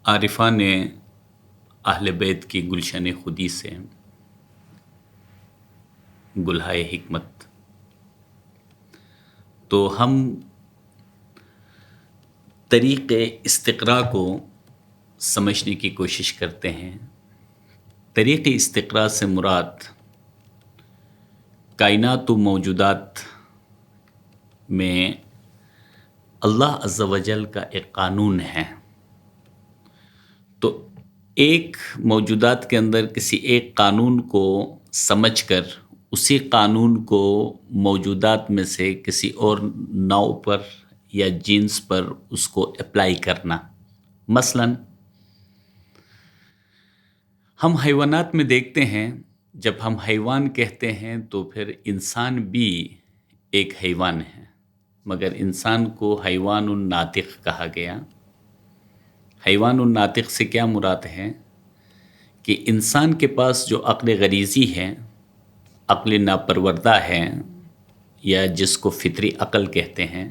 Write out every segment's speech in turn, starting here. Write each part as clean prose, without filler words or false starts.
عارفان اہل بیت کی گلشن خودی سے گلہائے حکمت، تو ہم طریق استقراء کو سمجھنے کی کوشش کرتے ہیں۔ طریق استقراء سے مراد کائنات و موجودات میں اللہ عز و جل کا ایک قانون ہے۔ تو ایک موجودات کے اندر کسی ایک قانون کو سمجھ کر اسی قانون کو موجودات میں سے کسی اور نوع پر یا جنس پر اس کو اپلائی کرنا۔ مثلا ہم حیوانات میں دیکھتے ہیں، جب ہم حیوان کہتے ہیں تو پھر انسان بھی ایک حیوان ہے، مگر انسان کو حیوان الناطق کہا گیا۔ حیوان الناطق سے کیا مراد ہے کہ انسان کے پاس جو عقل غریزی ہے، عقل ناپروردہ ہے، یا جس کو فطری عقل کہتے ہیں،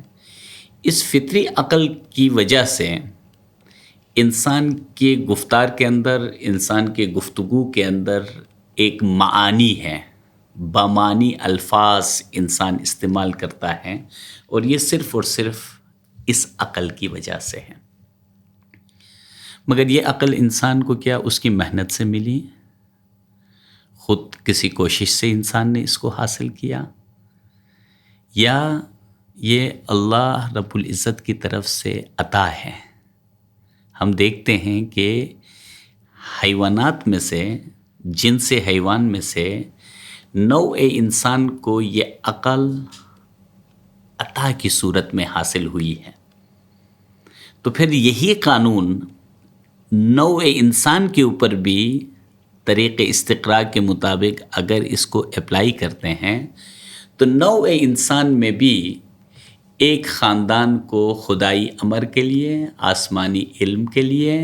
اس فطری عقل کی وجہ سے انسان کے گفتار کے اندر، انسان کے گفتگو کے اندر ایک معانی ہے، بامعنی الفاظ انسان استعمال کرتا ہے، اور یہ صرف اور صرف اس عقل کی وجہ سے ہے۔ مگر یہ عقل انسان کو کیا اس کی محنت سے ملی؟ خود کسی کوشش سے انسان نے اس کو حاصل کیا، یا یہ اللہ رب العزت کی طرف سے عطا ہے؟ ہم دیکھتے ہیں کہ حیوانات میں سے، جنس حیوان میں سے نوع انسان کو یہ عقل عطا کی صورت میں حاصل ہوئی ہے۔ تو پھر یہی قانون نوع انسان کے اوپر بھی طریق استقراء کے مطابق اگر اس کو اپلائی کرتے ہیں تو نوع انسان میں بھی ایک خاندان کو خدائی امر کے لیے، آسمانی علم کے لیے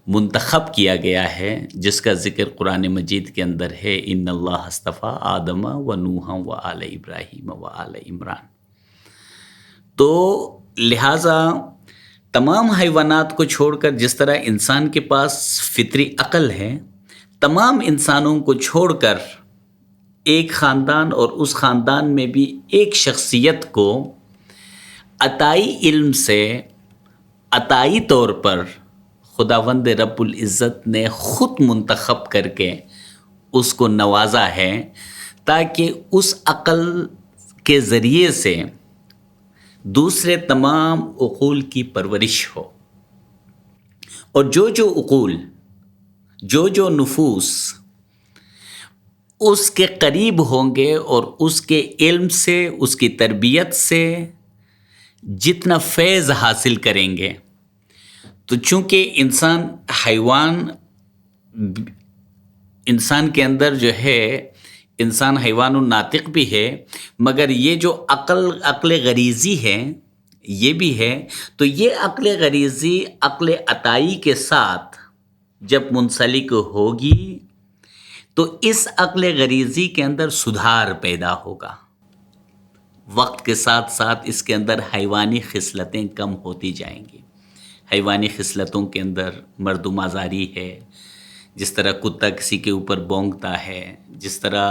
منتخب کیا گیا ہے، جس کا ذکر قرآن مجید کے اندر ہے، ان اللہ اصطفیٰ آدم و نوح و آل ابراہیم و آل عمران۔ تو لہٰذا تمام حیوانات کو چھوڑ کر، جس طرح انسان کے پاس فطری عقل ہے، تمام انسانوں کو چھوڑ کر ایک خاندان، اور اس خاندان میں بھی ایک شخصیت کو عطائی علم سے، عطائی طور پر خداوند رب العزت نے خود منتخب کر کے اس کو نوازا ہے، تاکہ اس عقل کے ذریعے سے دوسرے تمام عقول کی پرورش ہو، اور جو عقول، جو نفوس اس کے قریب ہوں گے اور اس کے علم سے، اس کی تربیت سے جتنا فیض حاصل کریں گے، تو چونکہ انسان کے اندر جو ہے، انسان حیوان الناطق بھی ہے، مگر یہ جو عقل غریزی ہے یہ بھی ہے، تو یہ عقل غریزی عقل عطائی کے ساتھ جب منسلک ہوگی تو اس عقل غریزی کے اندر سدھار پیدا ہوگا۔ وقت کے ساتھ ساتھ اس کے اندر حیوانی خصلتیں کم ہوتی جائیں گی۔ حیوانی خصلتوں کے اندر مردم آزاری ہے، جس طرح کتا کسی کے اوپر بونگتا ہے، جس طرح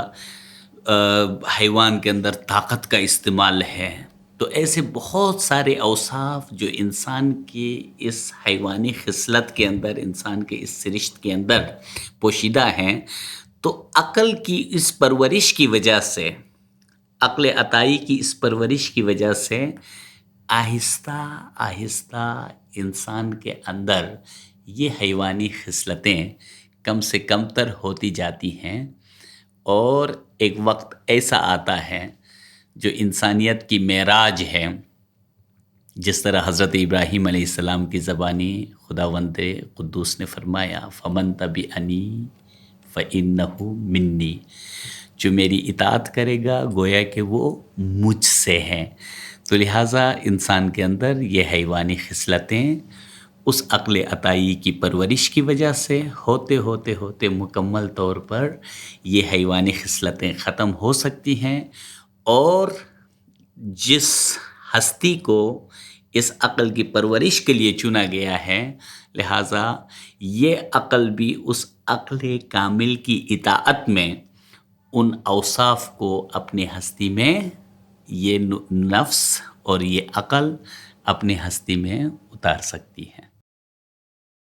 حیوان کے اندر طاقت کا استعمال ہے، تو ایسے بہت سارے اوصاف جو انسان کی اس حیوانی خصلت کے اندر، انسان کے اس سرشت کے اندر پوشیدہ ہیں، تو عقل کی اس پرورش کی وجہ سے، عقل عطائی کی اس پرورش کی وجہ سے آہستہ آہستہ انسان کے اندر یہ حیوانی خصلتیں کم سے کم تر ہوتی جاتی ہیں، اور ایک وقت ایسا آتا ہے جو انسانیت کی معراج ہے، جس طرح حضرت ابراہیم علیہ السلام کی زبانی خداوند قدوس نے فرمایا، فَمَن تَبِعَنِی فَإِنَّهُ مِنِّی، جو میری اطاعت کرے گا گویا کہ وہ مجھ سے ہیں۔ تو لہٰذا انسان کے اندر یہ حیوانی خصلتیں اس عقل عطائی کی پرورش کی وجہ سے ہوتے ہوتے ہوتے مکمل طور پر یہ حیوانی خصلتیں ختم ہو سکتی ہیں، اور جس ہستی کو اس عقل کی پرورش کے لیے چنا گیا ہے، لہٰذا یہ عقل بھی اس عقل کامل کی اطاعت میں ان اوصاف کو اپنی ہستی میں، یہ نفس اور یہ عقل اپنی ہستی میں اتار سکتی ہے۔